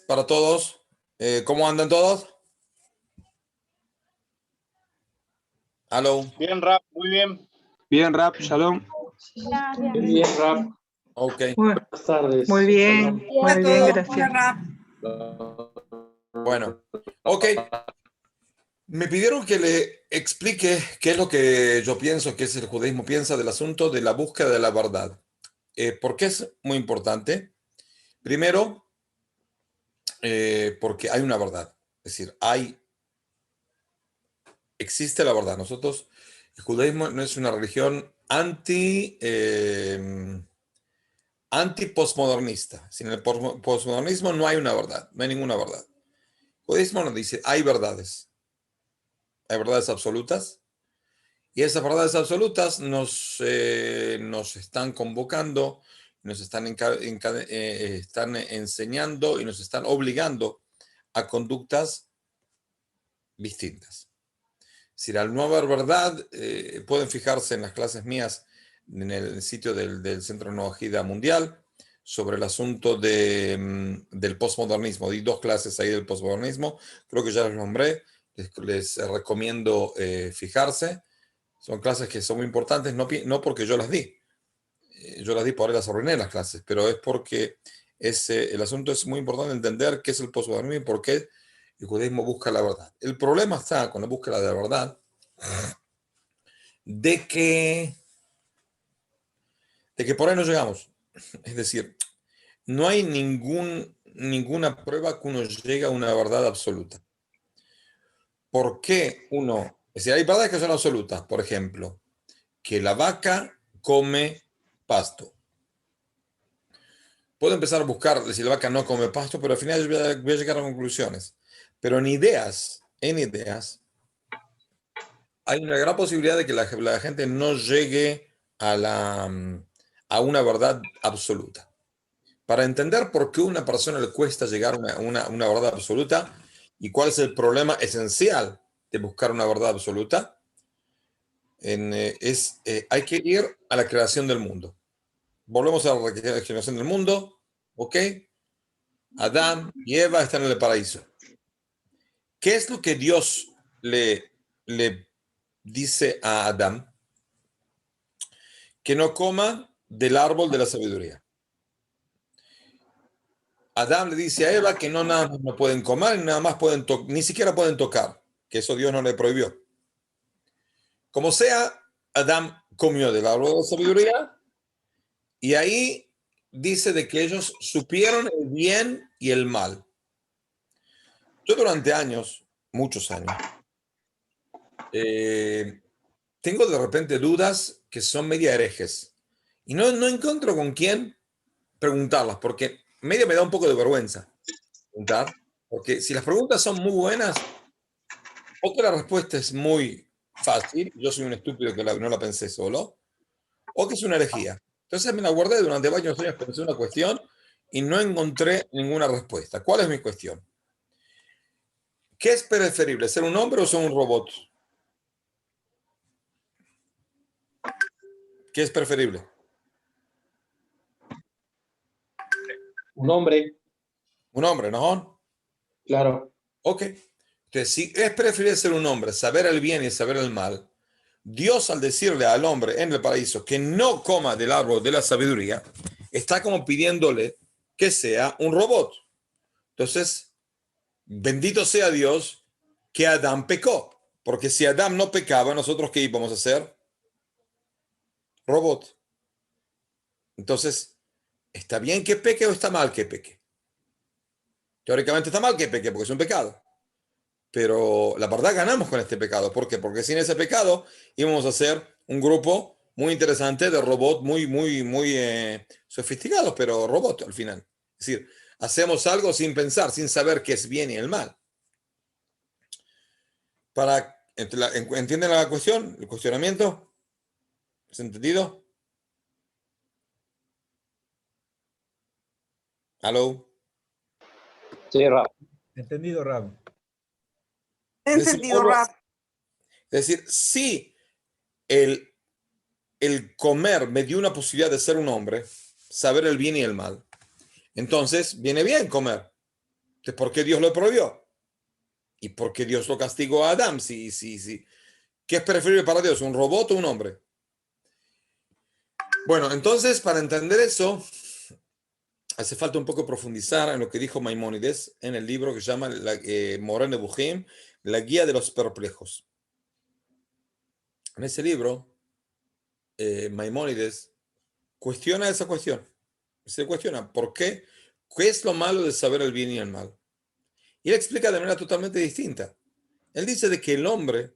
para todos. ¿Cómo andan todos? ¿Aló? Bien, Rap, muy bien. Bien, Rap, shalom. Bien, Rap. Ok. Buenas tardes. Muy bien, muy bien, gracias. Bueno, ok. Me pidieron que le explique qué es lo que yo pienso, qué es el judaísmo piensa del asunto de la búsqueda de la verdad. ¿Por qué es muy importante? Primero, porque hay una verdad. Es decir, existe la verdad. El judaísmo no es una religión anti-postmodernista. Sin el postmodernismo no hay una verdad, no hay ninguna verdad. El judaísmo nos dice, hay verdades absolutas, y esas verdades absolutas nos están convocando, nos están enseñando y nos están obligando a conductas distintas. Si al no haber verdad, pueden fijarse en las clases mías en el sitio del Centro de Nueva Agida Mundial sobre el asunto del postmodernismo. Di 2 clases ahí del postmodernismo, creo que ya les nombré, les recomiendo fijarse. Son clases que son muy importantes, no porque yo las di. Yo las di por ahí, las arruiné las clases, pero es porque el asunto es muy importante entender qué es el postmodernismo y por qué el judaísmo busca la verdad. El problema está con la búsqueda de la verdad de que por ahí no llegamos. Es decir, no hay ninguna prueba que uno llegue a una verdad absoluta. ¿Por qué uno? Es decir, hay verdades que son absolutas. Por ejemplo, que la vaca come pasto. Puedo empezar a buscar si la vaca no come pasto, pero al final voy a llegar a conclusiones. Pero en ideas, hay una gran posibilidad de que la gente no llegue a una verdad absoluta. Para entender por qué a una persona le cuesta llegar a una verdad absoluta y cuál es el problema esencial de buscar una verdad absoluta, hay que ir a la creación del mundo. Volvemos a la creación del mundo, ¿ok? Adán y Eva están en el paraíso. ¿Qué es lo que Dios le dice a Adán? Que no coma del árbol de la sabiduría. Adán le dice a Eva que nada más no pueden comer, nada más ni siquiera pueden tocar, que eso Dios no le prohibió. Como sea, Adán comió del árbol de la sabiduría y ahí dice de que ellos supieron el bien y el mal. Yo durante años, muchos años, tengo de repente dudas que son media herejes y no encuentro con quién preguntarlas porque media me da un poco de vergüenza preguntar, porque si las preguntas son muy buenas o que la respuesta es muy fácil, yo soy un estúpido que no la pensé solo, o que es una herejía. Entonces me la guardé durante varios años, pensé una cuestión y no encontré ninguna respuesta. ¿Cuál es mi cuestión? ¿Qué es preferible, ser un hombre o ser un robot? ¿Qué es preferible? Un hombre, Un hombre, ¿no? claro. Ok. Entonces, si es preferible ser un hombre, saber el bien y saber el mal, Dios al decirle al hombre en el paraíso que no coma del árbol de la sabiduría, está como pidiéndole que sea un robot. Entonces, bendito sea Dios que Adán pecó, porque si Adán no pecaba, nosotros ¿qué íbamos a hacer? Robot. Entonces, ¿está bien que peque o está mal que peque? Teóricamente está mal que peque porque es un pecado. Pero la verdad ganamos con este pecado. ¿Por qué? Porque sin ese pecado íbamos a ser un grupo muy interesante de robots muy sofisticados, pero robot al final. Es decir, hacemos algo sin pensar, sin saber qué es bien y el mal. ¿Entienden la cuestión? ¿El cuestionamiento? ¿Es entendido? ¿Aló? Sí, Rap. Entendido, Rab. Entendido, Rap. Es decir, si el comer me dio una posibilidad de ser un hombre, saber el bien y el mal, entonces viene bien comer. Entonces, ¿por qué Dios lo prohibió? ¿Y por qué Dios lo castigó a Adán? Sí. ¿Qué es preferible para Dios, un robot o un hombre? Bueno, entonces, para entender eso, hace falta un poco profundizar en lo que dijo Maimónides en el libro que se llama Moreh Nevuchim, la guía de los perplejos. En ese libro, Maimónides cuestiona esa cuestión. Se cuestiona por qué, qué es lo malo de saber el bien y el mal. Y él explica de manera totalmente distinta. Él dice de que el hombre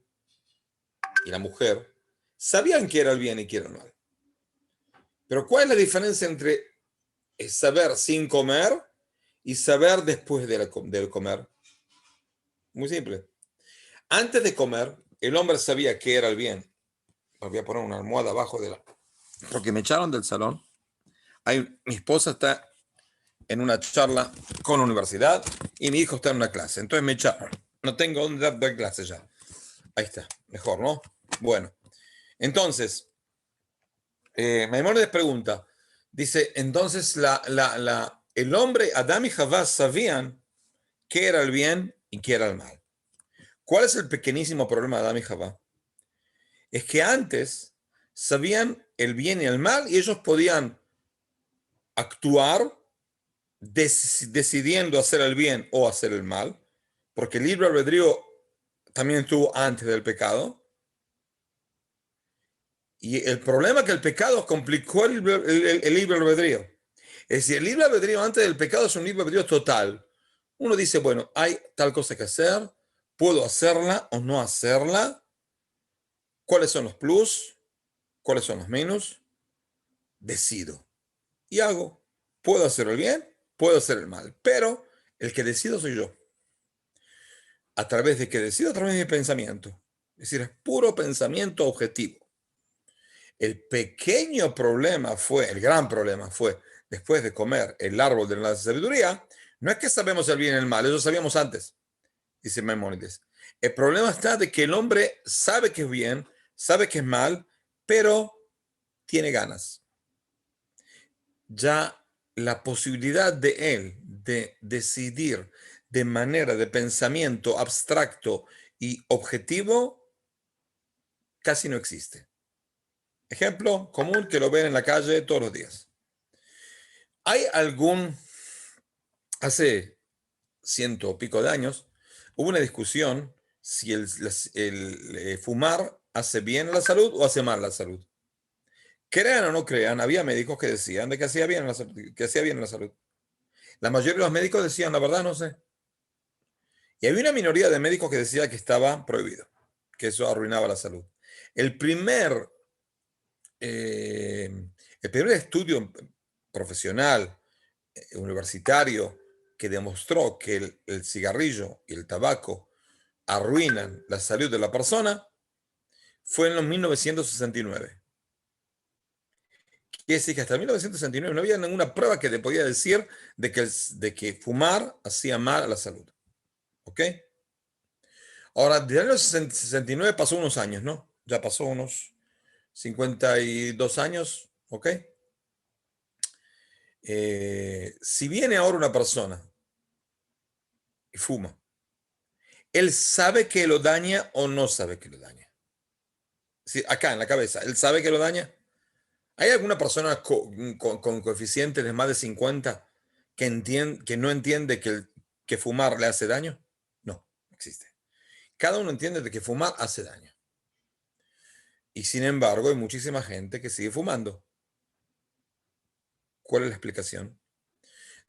y la mujer sabían qué era el bien y qué era el mal. Pero ¿cuál es la diferencia entre saber sin comer y saber después del comer? Muy simple. Antes de comer, el hombre sabía qué era el bien. Voy a poner una almohada abajo de la... Porque me echaron del salón. Mi esposa está en una charla con la universidad y mi hijo está en una clase. Entonces me echaron. No tengo dónde dar clase ya. Ahí está. Mejor, ¿no? Bueno. Entonces, Maimónides pregunta. Dice, entonces el hombre, Adán y Javá, sabían qué era el bien y qué era el mal. ¿Cuál es el pequeñísimo problema de Adán y Javá? Es que antes sabían el bien y el mal y ellos podían actuar decidiendo hacer el bien o hacer el mal, porque el libre albedrío también estuvo antes del pecado. Y el problema es que el pecado complicó el libre albedrío. Es decir, el libre albedrío antes del pecado es un libre albedrío total. Uno dice, bueno, hay tal cosa que hacer, puedo hacerla o no hacerla, cuáles son los plus, cuáles son los menos, decido y hago. Puedo hacer el bien, puedo hacer el mal, pero el que decido soy yo. ¿A través de qué decido? A través de mi pensamiento. Es decir, es puro pensamiento objetivo. El pequeño problema fue, el gran problema fue, después de comer el árbol de la sabiduría, no es que sabemos el bien y el mal, eso sabíamos antes, dice Maimónides. El problema está de que el hombre sabe que es bien, sabe que es mal, pero tiene ganas. Ya la posibilidad de él de decidir de manera de pensamiento abstracto y objetivo casi no existe. Ejemplo común que lo ven en la calle todos los días. Hay hace 100 y pico de años, hubo una discusión si el fumar hace bien a la salud o hace mal a la salud. Crean o no crean, había médicos que decían de que hacía bien a la salud, que hacía bien a la salud. La mayoría de los médicos decían, la verdad, no sé. Y había una minoría de médicos que decía que estaba prohibido, que eso arruinaba la salud. El primer, eh, el primer estudio profesional, universitario, que demostró que el cigarrillo y el tabaco arruinan la salud de la persona, fue en los 1969. Quiere decir que hasta 1969 no había ninguna prueba que te podía decir de que fumar hacía mal a la salud. ¿Ok? Ahora, desde el año 69 pasó unos años, ¿no? Ya pasó unos 52 años, ¿ok? Si viene ahora una persona y fuma, ¿él sabe que lo daña o no sabe que lo daña? Sí, acá en la cabeza, ¿él sabe que lo daña? ¿Hay alguna persona con coeficientes de más de 50 que no entiende que fumar le hace daño? No, existe. Cada uno entiende de que fumar hace daño. Y sin embargo, hay muchísima gente que sigue fumando. ¿Cuál es la explicación?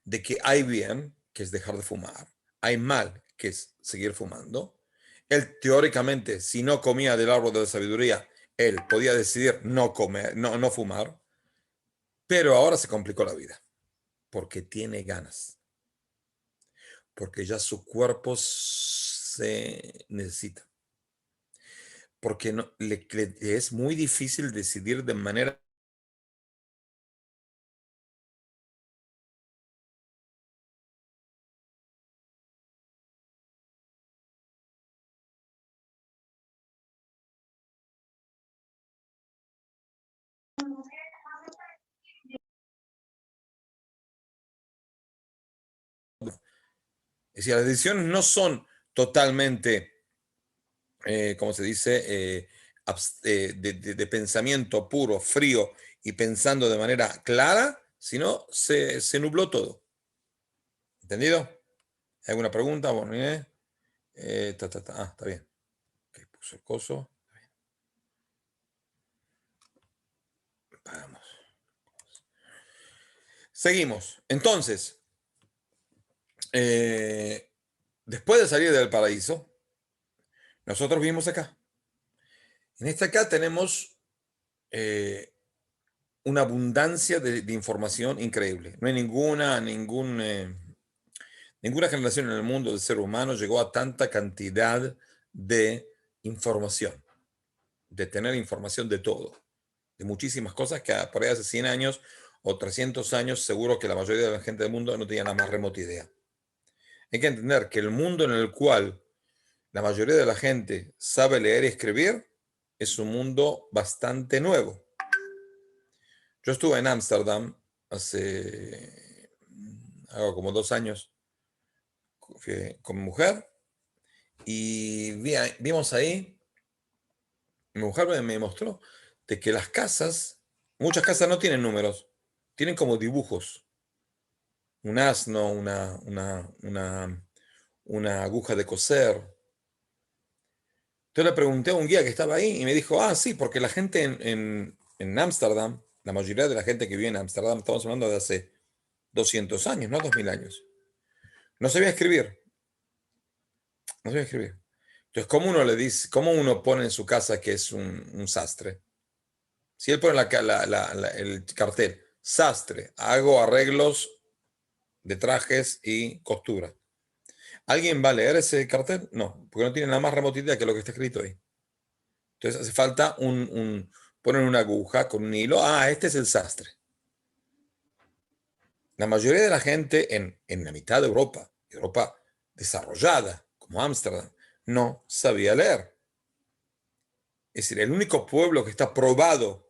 De que hay bien, que es dejar de fumar. Hay mal, que es seguir fumando. Él teóricamente, si no comía del árbol de la sabiduría, él podía decidir no comer, no fumar. Pero ahora se complicó la vida. Porque tiene ganas. Porque ya su cuerpo se necesita. Porque no, le es muy difícil decidir de manera Es decir, las decisiones no son totalmente, como se dice, de pensamiento puro, frío y pensando de manera clara, sino se nubló todo. ¿Entendido? ¿Hay alguna pregunta? Bueno, está bien. Okay, puso el coso. Vamos. Seguimos. Entonces, después de salir del paraíso, nosotros vivimos acá. En esta acá tenemos una abundancia de información increíble. No hay ninguna generación en el mundo del ser humano llegó a tanta cantidad de información, de tener información de todo, de muchísimas cosas que por ahí hace 100 años o 300 años seguro que la mayoría de la gente del mundo no tenía la más remota idea. Hay que entender que el mundo en el cual la mayoría de la gente sabe leer y escribir es un mundo bastante nuevo. Yo estuve en Ámsterdam hace algo como 2 años con mi mujer y vimos ahí, mi mujer me mostró de que las casas, muchas casas no tienen números, tienen como dibujos. Un asno, una aguja de coser. Entonces le pregunté a un guía que estaba ahí y me dijo, sí, porque la gente en Ámsterdam, la mayoría de la gente que vive en Ámsterdam, estamos hablando de hace 200 años, no 2000 años, no sabía escribir. No sabía escribir. Entonces, ¿cómo uno pone en su casa que es un sastre? Si él pone el cartel, sastre, hago arreglos de trajes y costura. ¿Alguien va a leer ese cartel? No, porque no tiene la más remota idea que lo que está escrito ahí. Entonces hace falta poner una aguja con un hilo. Este es el sastre. La mayoría de la gente en la mitad de Europa desarrollada, como Ámsterdam, no sabía leer. Es decir, el único pueblo que está probado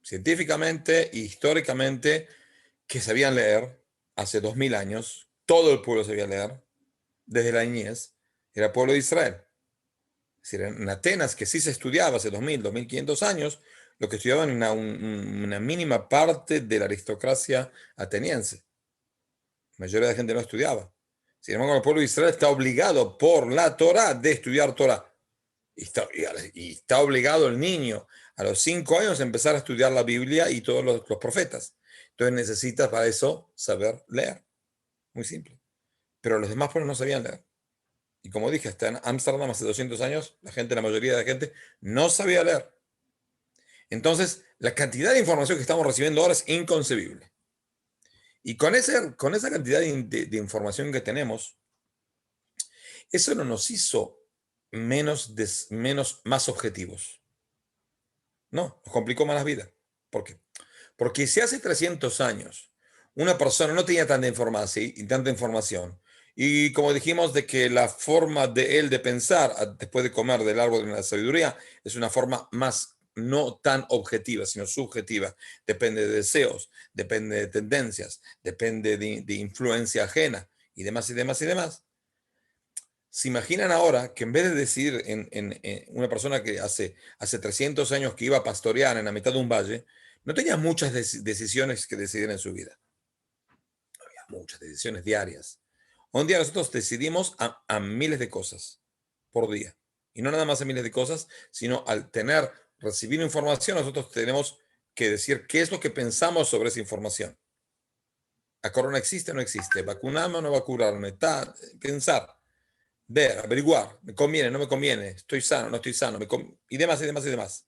científicamente e históricamente que sabían leer hace 2000 años, todo el pueblo sabía leer, desde la niñez, era el pueblo de Israel. Es decir, en Atenas, que sí se estudiaba hace 2500 años, lo que estudiaban una mínima parte de la aristocracia ateniense. La mayoría de la gente no estudiaba. Sin embargo, el pueblo de Israel está obligado por la Torá de estudiar Torá. Y está obligado el niño a los 5 años a empezar a estudiar la Biblia y todos los profetas. Entonces necesitas para eso saber leer. Muy simple. Pero los demás pueblos no sabían leer. Y como dije, hasta en Ámsterdam hace 200 años, la mayoría de la gente no sabía leer. Entonces, la cantidad de información que estamos recibiendo ahora es inconcebible. Y con esa cantidad de información que tenemos, eso no nos hizo más objetivos. No, nos complicó más la vida. ¿Por qué? Porque si hace 300 años una persona no tenía tanta información, y como dijimos de que la forma de él de pensar después de comer del árbol de la sabiduría es una forma más no tan objetiva, sino subjetiva. Depende de deseos, depende de tendencias, depende de influencia ajena y demás y demás y demás. ¿Se imaginan ahora que en vez de decir en una persona que hace 300 años que iba a pastorear en la mitad de un valle, no tenía muchas decisiones que decidir en su vida? Había muchas decisiones diarias. Un día nosotros decidimos a miles de cosas por día. Y no nada más a miles de cosas, sino al recibir información, nosotros tenemos que decir qué es lo que pensamos sobre esa información. ¿La corona existe o no existe? ¿Vacunarme o no vacunarme? Pensar. Ver, averiguar, me conviene, no me conviene, estoy sano, no estoy sano, y demás, y demás, y demás.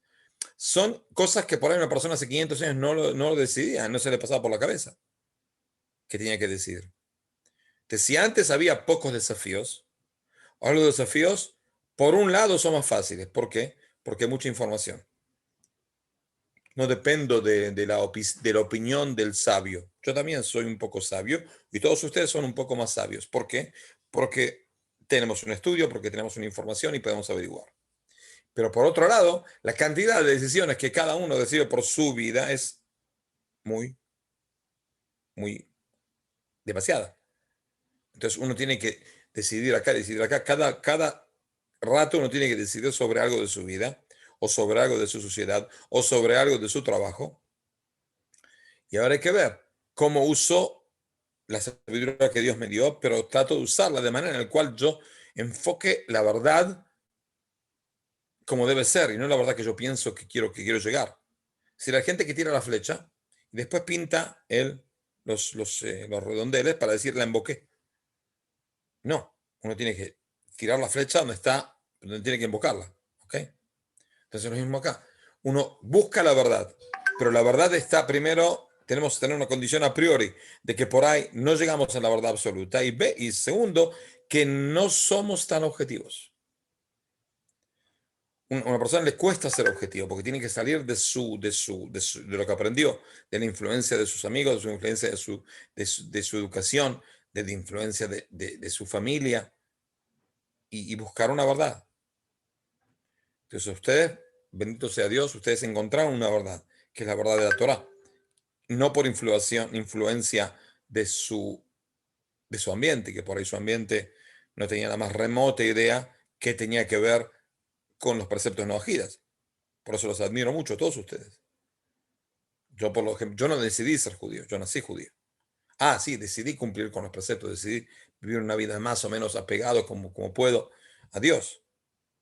Son cosas que por ahí una persona hace 500 años no lo decidía, no se le pasaba por la cabeza que tenía que decidir. Entonces, si antes había pocos desafíos, ahora los desafíos, por un lado, son más fáciles. ¿Por qué? Porque hay mucha información. No dependo de la opinión del sabio. Yo también soy un poco sabio y todos ustedes son un poco más sabios. ¿Por qué? Porque tenemos un estudio, porque tenemos una información y podemos averiguar. Pero por otro lado, la cantidad de decisiones que cada uno decide por su vida es muy demasiada. Entonces uno tiene que decidir acá. Cada rato uno tiene que decidir sobre algo de su vida, o sobre algo de su sociedad, o sobre algo de su trabajo. Y ahora hay que ver cómo uso la sabiduría que Dios me dio, pero trato de usarla de manera en la cual yo enfoque la verdad como debe ser, y no la verdad que yo pienso que quiero llegar. Si la gente que tira la flecha y después pinta los redondeles para decir la emboqué. No, uno tiene que tirar la flecha donde tiene que invocarla. ¿Ok? Entonces lo mismo acá. Uno busca la verdad, pero la verdad está primero, tenemos que tener una condición a priori de que por ahí no llegamos a la verdad absoluta. Y segundo, que no somos tan objetivos. Una persona le cuesta ser objetivo porque tiene que salir de lo que aprendió, de la influencia de sus amigos, de su influencia de su educación, de la influencia de su familia y buscar una verdad. Entonces ustedes, bendito sea Dios, ustedes encontraron una verdad, que es la verdad de la Torá, no por influencia de su ambiente, que por ahí su ambiente no tenía la más remota idea que tenía que ver con los preceptos noajidas. Por eso los admiro mucho a todos ustedes. Yo no decidí ser judío, yo nací judío. Ah, sí, decidí cumplir con los preceptos, decidí vivir una vida más o menos apegado como puedo a Dios.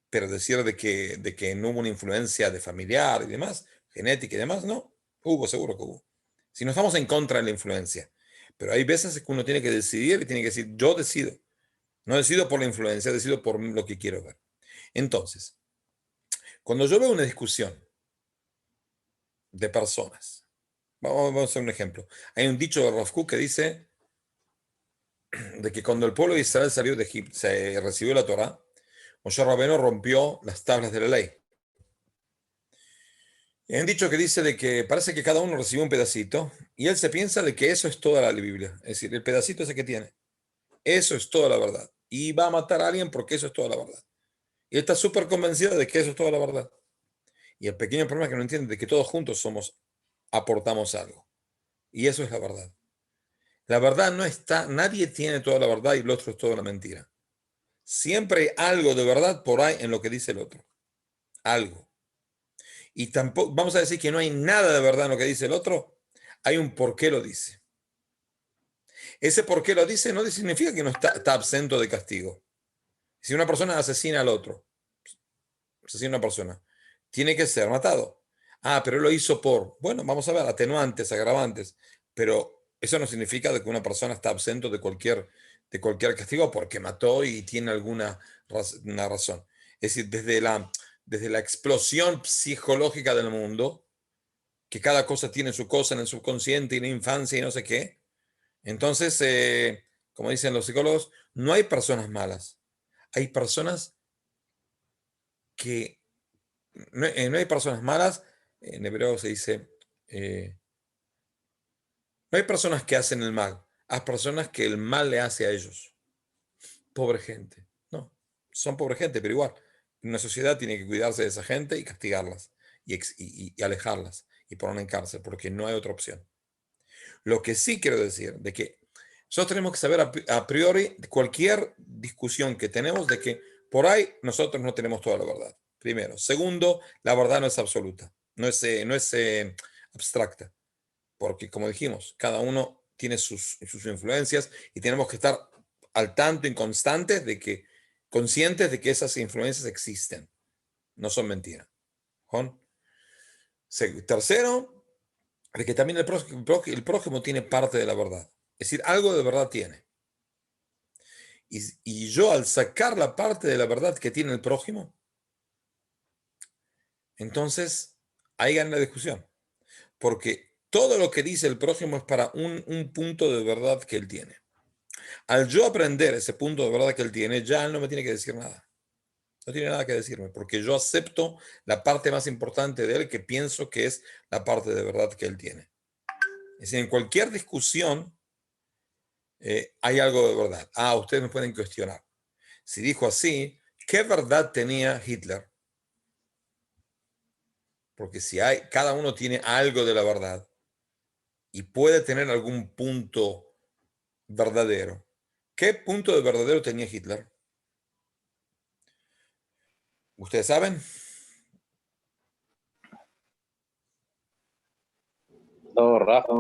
Pero decir de que no hubo una influencia de familiar y demás, genética y demás, no, hubo, seguro que hubo. Si no estamos en contra de la influencia, pero hay veces que uno tiene que decidir y tiene que decir, yo decido. No decido por la influencia, decido por lo que quiero ver. Entonces, cuando yo veo una discusión de personas, vamos a hacer un ejemplo. Hay un dicho de Rav Kook que dice de que cuando el pueblo de Israel salió de Egipto, se recibió la Torá, Moshe Rabbeinu rompió las tablas de la ley. Y hay un dicho que dice de que parece que cada uno recibió un pedacito y él se piensa de que eso es toda la Biblia. Es decir, el pedacito ese que tiene, eso es toda la verdad. Y va a matar a alguien porque eso es toda la verdad. Y él está súper convencido de que eso es toda la verdad. Y el pequeño problema es que no entiende de que todos juntos aportamos algo. Y eso es la verdad. La verdad no está, nadie tiene toda la verdad y el otro es toda la mentira. Siempre hay algo de verdad por ahí en lo que dice el otro. Algo. Y tampoco, vamos a decir que no hay nada de verdad en lo que dice el otro, hay un por qué lo dice. Ese por qué lo dice no significa que no está absento de castigo. Si una persona asesina al otro, asesina a una persona, tiene que ser matado. Ah, pero él lo hizo bueno, vamos a ver, atenuantes, agravantes, pero eso no significa de que una persona está absento de cualquier castigo porque mató y tiene una razón. Es decir, desde la explosión psicológica del mundo, que cada cosa tiene su cosa en el subconsciente y en la infancia y no sé qué. Entonces, como dicen los psicólogos, no hay personas malas. Hay personas que... No hay personas malas. En hebreo se dice, no hay personas que hacen el mal. Hay personas que el mal le hace a ellos. Pobre gente. No, son pobre gente, pero igual. Una sociedad tiene que cuidarse de esa gente y castigarlas y alejarlas y ponerlas en cárcel porque no hay otra opción. Lo que sí quiero decir de que nosotros tenemos que saber a priori de cualquier discusión que tenemos de que por ahí nosotros no tenemos toda la verdad. Primero. Segundo, la verdad no es absoluta, no es abstracta, porque como dijimos, cada uno tiene sus influencias y tenemos que estar al tanto y conscientes de que esas influencias existen, no son mentiras. ¿Juan? Tercero, de que también el prójimo tiene parte de la verdad. Es decir, algo de verdad tiene. Y yo al sacar la parte de la verdad que tiene el prójimo, entonces ahí gana la discusión. Porque todo lo que dice el prójimo es para un punto de verdad que él tiene. Al yo aprender ese punto de verdad que él tiene, ya él no me tiene que decir nada. No tiene nada que decirme, porque yo acepto la parte más importante de él que pienso que es la parte de verdad que él tiene. Es decir, en cualquier discusión hay algo de verdad. Ah, ustedes me pueden cuestionar. Si dijo así, ¿qué verdad tenía Hitler? Porque si cada uno tiene algo de la verdad y puede tener algún punto verdadero, ¿Qué punto de verdadero tenía Hitler? ¿Ustedes saben? No, Rafa.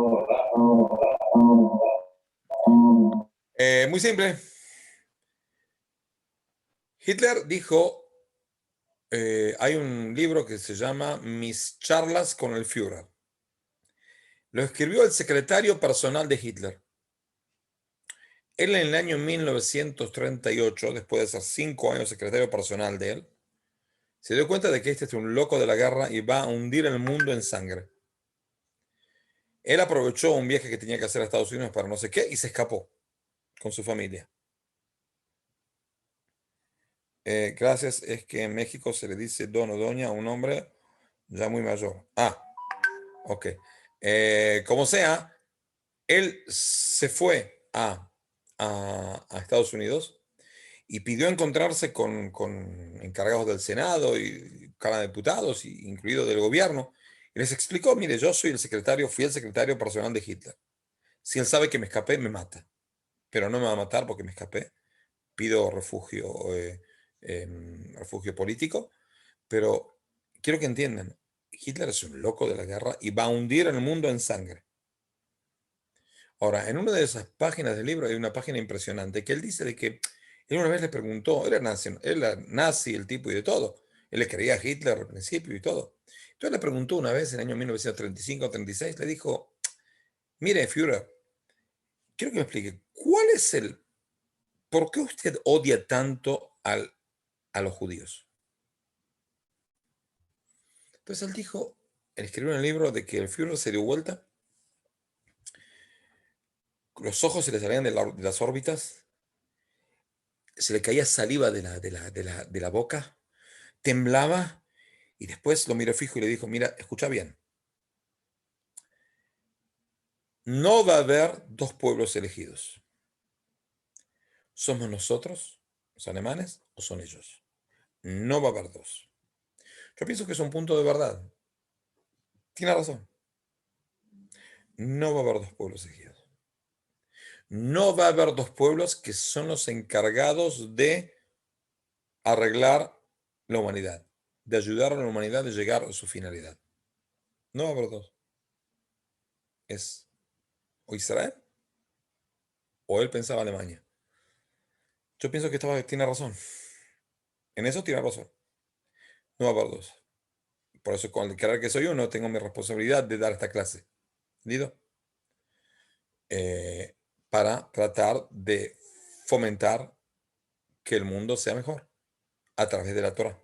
Muy simple. Hitler dijo, hay un libro que se llama Mis charlas con el Führer. Lo escribió el secretario personal de Hitler. Él en el año 1938, después de ser 5 años secretario personal de él, se dio cuenta de que este es un loco de la guerra y va a hundir el mundo en sangre. Él aprovechó un viaje que tenía que hacer a Estados Unidos para no sé qué y se escapó con su familia. Gracias, es que en México se le dice don o doña a un hombre ya muy mayor. Ah, ok. Como sea, él se fue a Estados Unidos y pidió encontrarse con encargados del Senado y cada diputados, incluido del gobierno, y les explicó, mire, yo soy el secretario, fui el secretario personal de Hitler. Si él sabe que me escapé, me mata, pero no me va a matar porque me escapé. Pido refugio político, pero quiero que entiendan, Hitler es un loco de la guerra y va a hundir el mundo en sangre. Ahora, en una de esas páginas del libro hay una página impresionante que él dice de que él una vez le preguntó, era nazi el tipo y de todo, él le creía a Hitler al principio y todo. Entonces le preguntó una vez en el año 1935 o 36, le dijo, mire, Führer, quiero que me explique, ¿por qué usted odia tanto a los judíos? Entonces él dijo, él escribió en el libro de que el Führer se dio vuelta, los ojos se le salían de las órbitas, se le caía saliva de la boca, temblaba y después lo miró fijo y le dijo, mira, escucha bien, no va a haber dos pueblos elegidos. ¿Somos nosotros, los alemanes, o son ellos? No va a haber dos. Yo pienso que es un punto de verdad. Tiene razón. No va a haber dos pueblos elegidos. No va a haber dos pueblos que son los encargados de arreglar la humanidad, de ayudar a la humanidad a llegar a su finalidad. No va a haber dos. Es o Israel o él pensaba Alemania. Yo pienso que tiene razón. En eso tiene razón. No va a haber dos. Por eso, con el creer que soy uno, tengo mi responsabilidad de dar esta clase. ¿Entendido? Para tratar de fomentar que el mundo sea mejor a través de la Torah,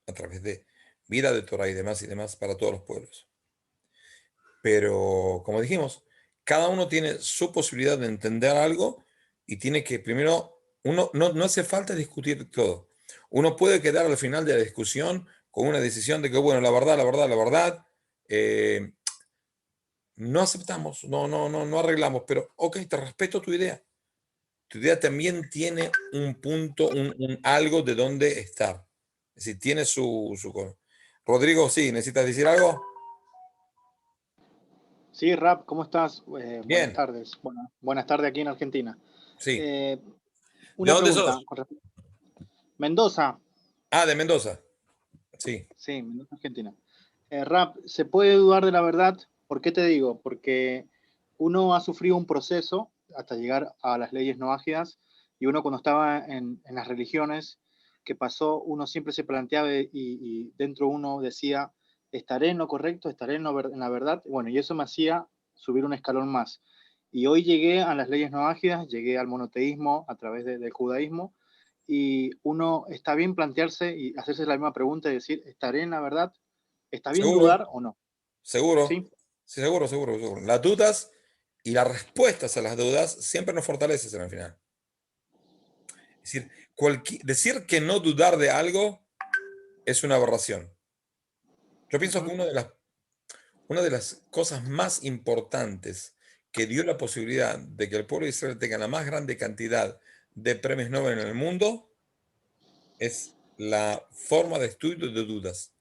a través de vida de Torah y demás para todos los pueblos. Pero, como dijimos, cada uno tiene su posibilidad de entender algo y tiene que primero, no hace falta discutir todo. Uno puede quedar al final de la discusión con una decisión de que, bueno, la verdad, no aceptamos, no arreglamos, pero ok, te respeto tu idea. Tu idea también tiene un punto, algo de dónde estar. Es decir, tiene su... Rodrigo, sí, ¿necesitas decir algo? Sí, Rap, ¿cómo estás? Buenas Bien, tardes. Bueno, buenas tardes aquí en Argentina. sí. ¿De Una dónde pregunta. sos? Mendoza. Ah, de Mendoza. Sí. Sí, Mendoza, Argentina. Rap, ¿se puede dudar de la verdad? ¿Por qué te digo? Porque uno ha sufrido un proceso hasta llegar a las leyes no ágidas y uno cuando estaba en las religiones que pasó, uno siempre se planteaba y dentro uno decía, ¿estaré en lo correcto? ¿Estaré en la verdad? Bueno, y eso me hacía subir un escalón más. Y hoy llegué a las leyes no ágidas, llegué al monoteísmo a través del judaísmo y uno está bien plantearse y hacerse la misma pregunta y decir, ¿estaré en la verdad? ¿Está bien ¿Seguro? dudar o no? ¿Seguro? ¿Sí? Sí, seguro. Las dudas y las respuestas a las dudas siempre nos fortalecen al final. Es decir, decir que no dudar de algo es una aberración. Yo pienso que una de las cosas más importantes que dio la posibilidad de que el pueblo de Israel tenga la más grande cantidad de premios Nobel en el mundo es la forma de estudio de dudas.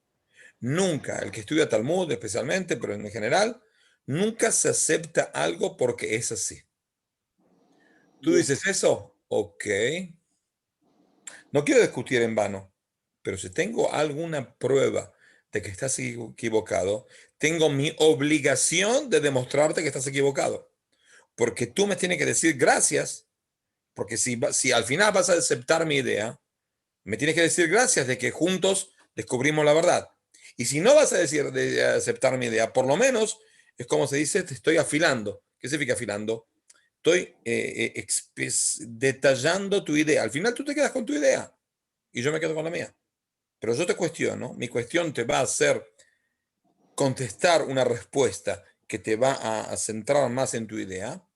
Nunca, el que estudia Talmud especialmente, pero en general, nunca se acepta algo porque es así. ¿Tú dices eso? Ok. No quiero discutir en vano, pero si tengo alguna prueba de que estás equivocado, tengo mi obligación de demostrarte que estás equivocado. Porque tú me tienes que decir gracias, porque si al final vas a aceptar mi idea, me tienes que decir gracias de que juntos descubrimos la verdad. Y si no vas a decir de aceptar mi idea, por lo menos es como se dice, te estoy afilando. ¿Qué significa afilando? Estoy detallando tu idea. Al final tú te quedas con tu idea y yo me quedo con la mía. Pero yo te cuestiono, mi cuestión te va a hacer contestar una respuesta que te va a centrar más en tu idea.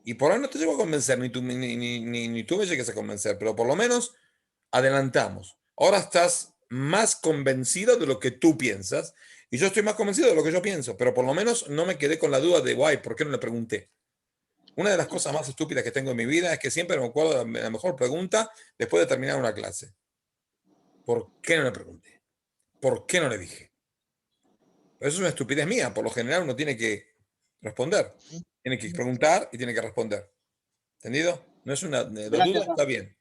Y por ahí no te llego a convencer, ni tú me llegues a convencer, pero por lo menos adelantamos. Ahora estás más convencido de lo que tú piensas y yo estoy más convencido de lo que yo pienso, pero por lo menos no me quedé con la duda de, guay, ¿por qué no le pregunté? Una de las cosas más estúpidas que tengo en mi vida es que siempre me acuerdo de la mejor pregunta después de terminar una clase. ¿Por qué no le pregunté? ¿Por qué no le dije? Eso es una estupidez mía. Por lo general uno tiene que responder. Tiene que preguntar y tiene que responder. ¿Entendido? No es una... La duda Gracias, Raf. está bien.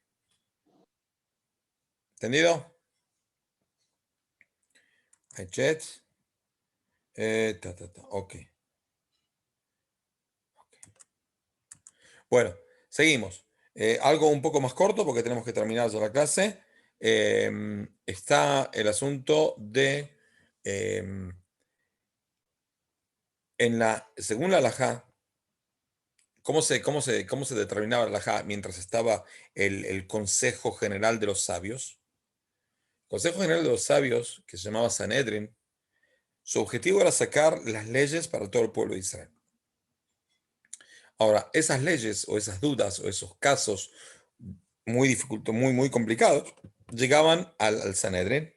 ¿Entendido? Hay chat. Ok. Bueno, seguimos. Algo un poco más corto porque tenemos que terminar ya la clase. Está el asunto de, según la halajá, ¿cómo se determinaba la halajá mientras estaba el Consejo General de los Sabios? El Consejo General de los Sabios, que se llamaba Sanedrin, su objetivo era sacar las leyes para todo el pueblo de Israel. Ahora, esas leyes o esas dudas o esos casos muy complicados llegaban al Sanedrín.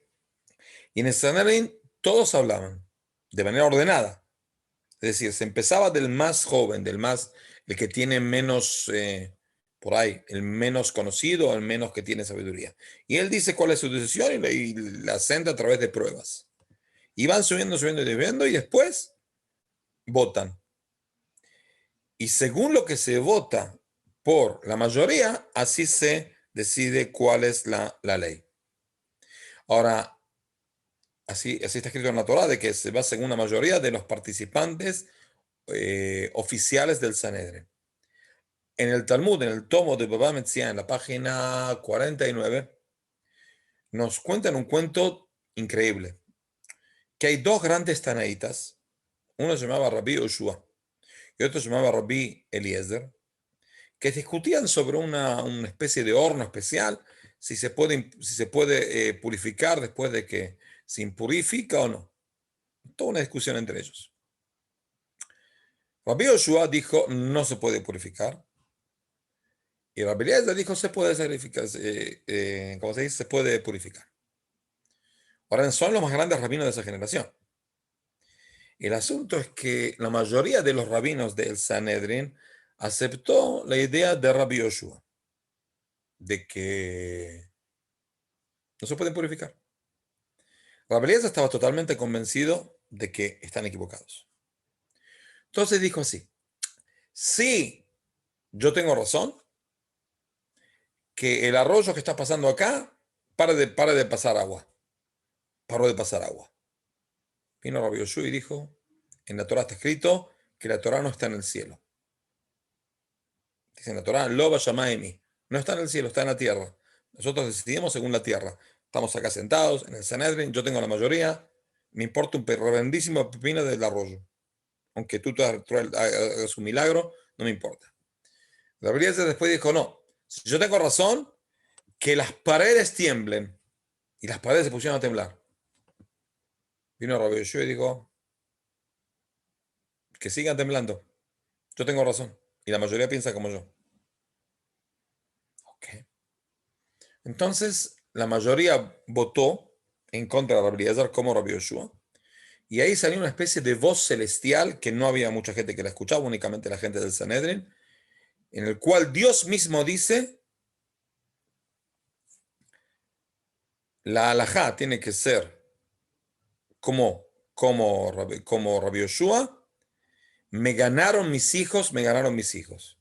Y en el Sanedrín todos hablaban de manera ordenada. Es decir, se empezaba del más joven, el que tiene menos, por ahí, el menos conocido, el menos que tiene sabiduría. Y él dice cuál es su decisión y la centra a través de pruebas. Y van subiendo y después votan. Y según lo que se vota por la mayoría, así se decide cuál es la ley. Ahora, así está escrito en la Torá, de que se va según la mayoría de los participantes oficiales del Sanedrín. En el Talmud, en el tomo de Baba Metzia, en la página 49, nos cuentan un cuento increíble, que hay dos grandes tanaítas, uno se llamaba Rabbi Yoshua y otro se llamaba Rabbi Eliezer, que discutían sobre una especie de horno especial, si se puede purificar después de que se impurifica o no. Toda una discusión entre ellos. Rabbi Yoshua dijo, no se puede purificar. Y Rabbi Eliezer dijo, se puede sacrificar, ¿cómo se dice? Se puede purificar. Ahora son los más grandes rabinos de esa generación. El asunto es que la mayoría de los rabinos del Sanedrín aceptó la idea de Rabbi Yoshua, de que no se pueden purificar. Rabbi Eliezer estaba totalmente convencido de que están equivocados. Entonces dijo así, si yo tengo razón, que el arroyo que está pasando acá, pare de pasar agua. Paró de pasar agua. Vino Rabbi Yoshua y dijo, en la Torá está escrito que la Torá no está en el cielo. Dice en la Torá, Lo Shamaymi, no está en el cielo, está en la tierra. Nosotros decidimos según la tierra. Estamos acá sentados en el Sanedrín, yo tengo la mayoría, me importa un reverendísimo pepino del arroyo. Aunque tú hagas un milagro, no me importa. Gabriel después dijo, no, si yo tengo razón, que las paredes tiemblen. Y las paredes se pusieron a temblar. Vino Rabbi Yoshua y dijo, que sigan temblando. Yo tengo razón. Y la mayoría piensa como yo. Okay. Entonces, la mayoría votó en contra de Rabbi Eliezer como Rabbi Yoshua. Y ahí salió una especie de voz celestial que no había mucha gente que la escuchaba, únicamente la gente del Sanedrín, en el cual Dios mismo dice, la halajá tiene que ser como Rabbi Yoshua, me ganaron mis hijos.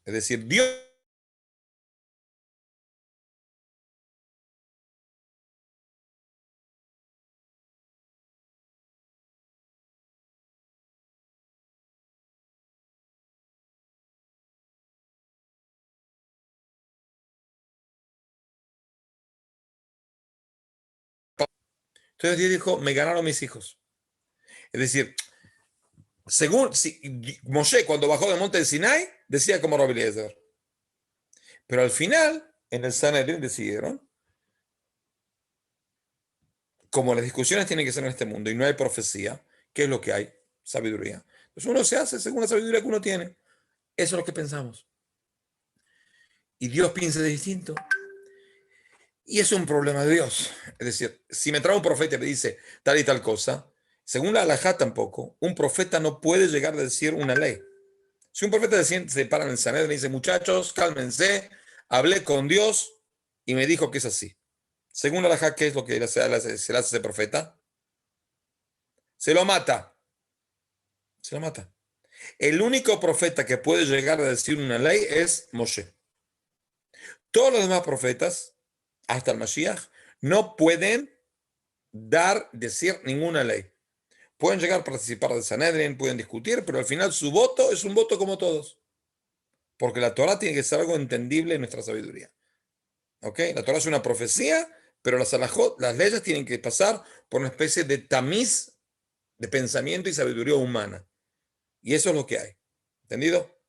Es decir, Dios Entonces Dios dijo, me ganaron mis hijos. Es decir, según Moshe cuando bajó del monte de Sinai, decía como Rabbi Eliezer. Pero al final, en el Sanedrín decidieron, como las discusiones tienen que ser en este mundo y no hay profecía, ¿qué es lo que hay? Sabiduría. Entonces uno se hace según la sabiduría que uno tiene. Eso es lo que pensamos. Y Dios piensa distinto. Y es un problema de Dios. Es decir, si me trae un profeta y me dice tal y tal cosa, según la halajá tampoco, un profeta no puede llegar a decir una ley. Si un profeta se para en el Sanedrín y dice, muchachos, cálmense, hablé con Dios y me dijo que es así. Según la halajá, ¿qué es lo que se le hace a ese profeta? Se lo mata. Se lo mata. El único profeta que puede llegar a decir una ley es Moshe. Todos los demás profetas, hasta el Mashiach, no pueden decir ninguna ley. Pueden llegar a participar del Sanedrín, pueden discutir, pero al final su voto es un voto como todos. Porque la Torah tiene que ser algo entendible en nuestra sabiduría. ¿Ok? La Torah es una profecía, pero las halajot, las leyes tienen que pasar por una especie de tamiz de pensamiento y sabiduría humana. Y eso es lo que hay. ¿Entendido?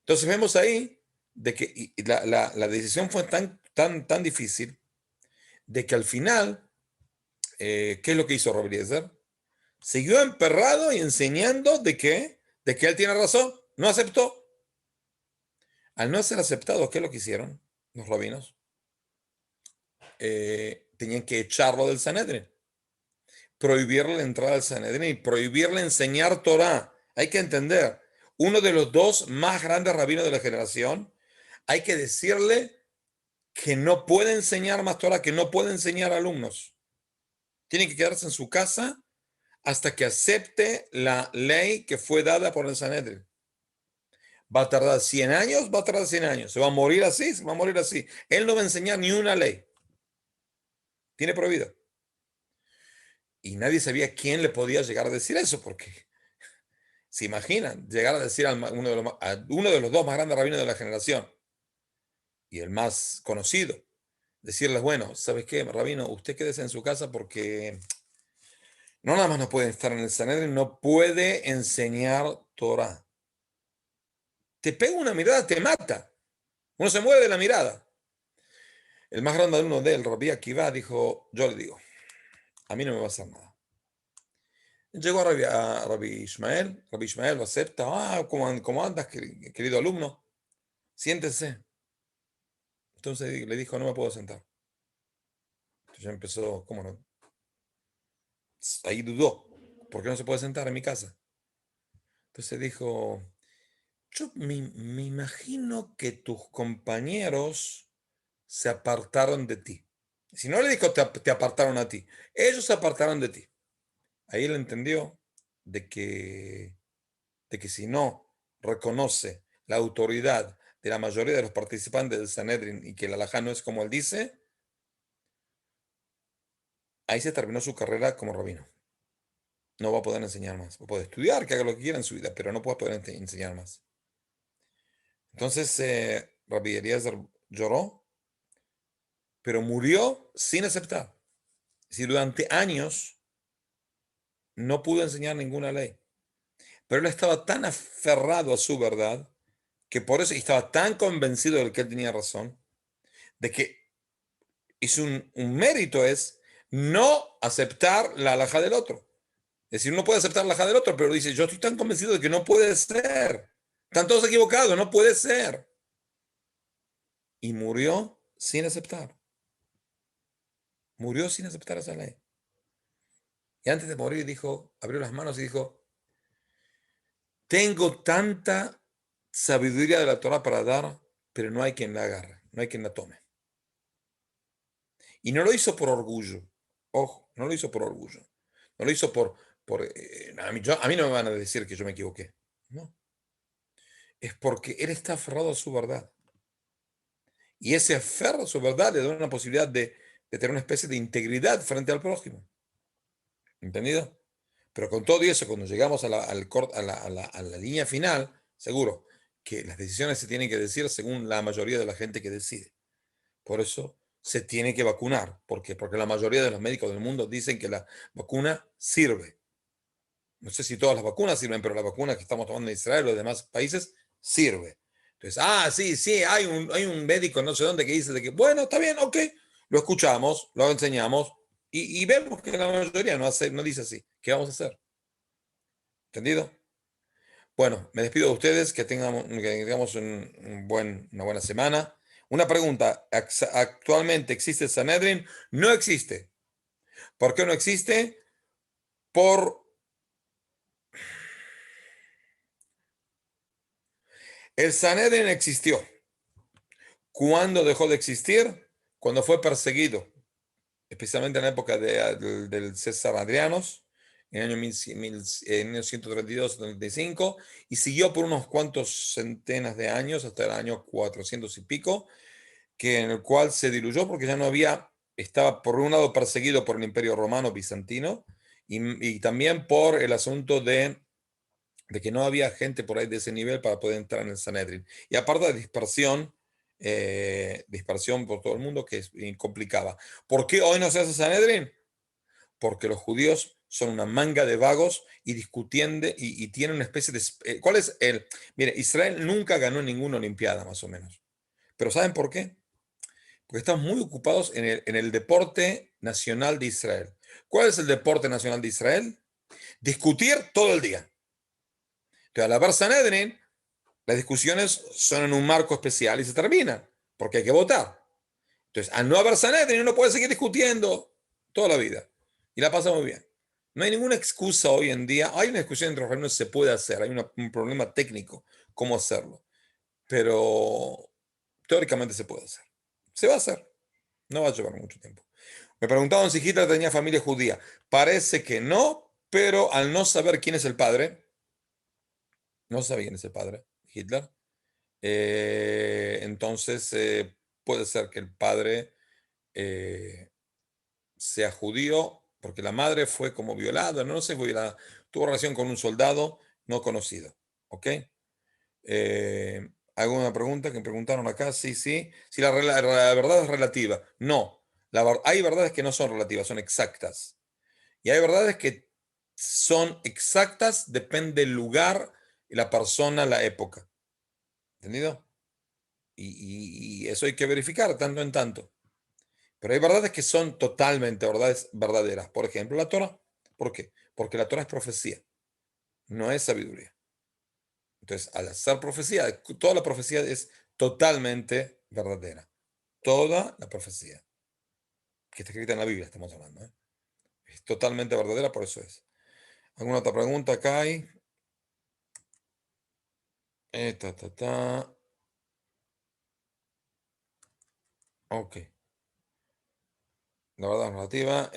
Entonces vemos ahí de que la decisión fue tan difícil de que al final, ¿qué es lo que hizo Rabbi Eliezer? Siguió emperrado y enseñando de que él tiene razón. No aceptó. Al no ser aceptado, ¿qué es lo que hicieron los rabinos? Tenían que echarlo del Sanedrín, prohibirle la entrada al Sanedrín y prohibirle enseñar Torah. Hay que entender, uno de los dos más grandes rabinos de la generación, hay que decirle que no puede enseñar más Torah, que no puede enseñar alumnos. Tiene que quedarse en su casa hasta que acepte la ley que fue dada por el Sanedrín. Va a tardar 100 años, va a tardar 100 años. Se va a morir así, se va a morir así. Él no va a enseñar ni una ley. Tiene prohibido. Y nadie sabía quién le podía llegar a decir eso, porque se imaginan llegar a decir a uno de los dos más grandes rabinos de la generación y el más conocido, decirles, bueno, ¿sabes qué, rabino? Usted quédese en su casa porque no nada más no puede estar en el Sanedrín, no puede enseñar Torah. Te pega una mirada, te mata. Uno se mueve de la mirada. El más grande alumno de él, Rabbi Akiva, dijo, yo le digo, a mí no me va a hacer nada. Llegó a Rabbi Ishmael lo acepta, ¿cómo andas, querido alumno? Siéntese. Entonces le dijo, no me puedo sentar. Entonces ya empezó, ¿cómo no? Ahí dudó, ¿por qué no se puede sentar en mi casa? Entonces dijo, yo me imagino que tus compañeros se apartaron de ti. Si no le dijo te apartaron a ti, ellos se apartaron de ti. Ahí él entendió de que si no reconoce la autoridad de la mayoría de los participantes del Sanedrín y que el halajá no es como él dice, ahí se terminó su carrera como rabino. No va a poder enseñar más. Va a poder estudiar, que haga lo que quiera en su vida, pero no va a poder enseñar más. Entonces, Rabbi Eliezer lloró, pero murió sin aceptar. Es decir, durante años no pudo enseñar ninguna ley. Pero él estaba tan aferrado a su verdad, que por eso estaba tan convencido de que él tenía razón, de que hizo un mérito es no aceptar la halajá del otro. Es decir, uno puede aceptar la halajá del otro, pero dice, yo estoy tan convencido de que no puede ser. Están todos equivocados, no puede ser. Y murió sin aceptar. Murió sin aceptar esa ley. Y antes de morir dijo, abrió las manos y dijo, tengo tanta sabiduría de la Torah para dar, pero no hay quien la agarre, no hay quien la tome. Y no lo hizo por orgullo. Ojo, no lo hizo por orgullo. No lo hizo a mí no me van a decir que yo me equivoqué. No. Es porque él está aferrado a su verdad. Y ese aferro a su verdad le da una posibilidad de tener una especie de integridad frente al prójimo. ¿Entendido? Pero con todo eso, cuando llegamos a la línea final, seguro que las decisiones se tienen que decir según la mayoría de la gente que decide. Por eso se tiene que vacunar. ¿Por qué? Porque la mayoría de los médicos del mundo dicen que la vacuna sirve. No sé si todas las vacunas sirven, pero la vacuna que estamos tomando en Israel o en los demás países sirve. Entonces, sí, hay un médico no sé dónde que dice de que, bueno, está bien, ok, lo escuchamos, lo enseñamos y vemos que la mayoría no dice así. ¿Qué vamos a hacer? ¿Entendido? Bueno, me despido de ustedes, que tengamos una buena semana. Una pregunta, ¿actualmente existe el Sanedrin? No existe. ¿Por qué no existe? El Sanedrin existió. ¿Cuándo dejó de existir? Cuando fue perseguido, especialmente en la época del César Adrianos, en el año 132-75, y siguió por unos cuantos centenas de años, hasta el año 400 y pico, en el cual se diluyó porque ya no había, estaba por un lado perseguido por el Imperio Romano Bizantino, y también por el asunto de que no había gente por ahí de ese nivel para poder entrar en el Sanedrin. Y aparte de dispersión por todo el mundo que complicaba. ¿Por qué hoy no se hace Sanedrin? Porque los judíos son una manga de vagos y discutiendo y tienen una especie de... ¿Cuál es el...? Mire, Israel nunca ganó ninguna olimpiada, más o menos. ¿Pero saben por qué? Porque están muy ocupados en el deporte nacional de Israel. ¿Cuál es el deporte nacional de Israel? Discutir todo el día. Entonces, al haber Sanedrin, las discusiones son en un marco especial y se terminan, porque hay que votar. Entonces, al no haber Sanedrin, uno puede seguir discutiendo toda la vida. Y la pasa muy bien. No hay ninguna excusa hoy en día. Hay una discusión entre los rabinos, se puede hacer. Hay un problema técnico, cómo hacerlo. Pero teóricamente se puede hacer. Se va a hacer. No va a llevar mucho tiempo. Me preguntaban si Hitler tenía familia judía. Parece que no, pero al no saber quién es el padre, no sabía quién es el padre, Hitler. Entonces puede ser que el padre sea judío, porque la madre fue como violada, no sé, tuvo relación con un soldado no conocido. ¿Ok? ¿Alguna pregunta que me preguntaron acá? Sí, sí. Si la verdad es relativa. No. Hay verdades que no son relativas, son exactas. Y hay verdades que son exactas, depende del lugar, la persona, la época. ¿Entendido? Y eso hay que verificar tanto en tanto. Pero hay verdades que son totalmente verdades verdaderas. Por ejemplo, la Torah. ¿Por qué? Porque la Torah es profecía, no es sabiduría. Entonces, al ser profecía, toda la profecía es totalmente verdadera. Toda la profecía que está escrita en la Biblia, estamos hablando, ¿eh? Es totalmente verdadera, por eso es. ¿Alguna otra pregunta acá hay? Ok. La verdad es relativa.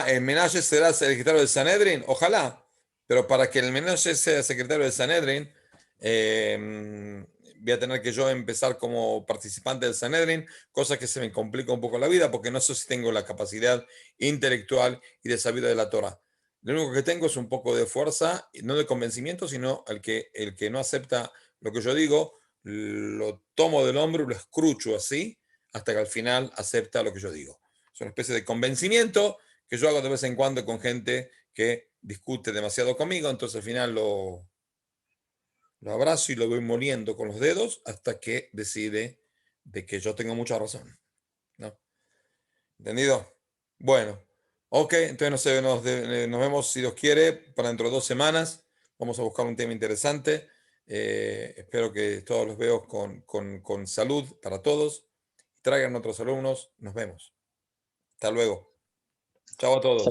¿El Menashe será secretario del Sanedrin? Ojalá. Pero para que el Menashe sea secretario del Sanedrin, voy a tener que yo empezar como participante del Sanedrin, cosa que se me complica un poco la vida porque no sé si tengo la capacidad intelectual y de sabiduría de la Torah. Lo único que tengo es un poco de fuerza, no de convencimiento, sino el que no acepta lo que yo digo, lo tomo del hombro y lo escrucho así hasta que al final acepta lo que yo digo. Es una especie de convencimiento que yo hago de vez en cuando con gente que discute demasiado conmigo, entonces al final lo abrazo y lo voy moliendo con los dedos hasta que decide de que yo tengo mucha razón, ¿no? ¿Entendido? Bueno, ok, entonces nos vemos si Dios quiere para dentro de 2 semanas. Vamos a buscar un tema interesante. Espero que todos los veo con salud para todos. Traigan otros alumnos. Nos vemos. Hasta luego. Chao a todos.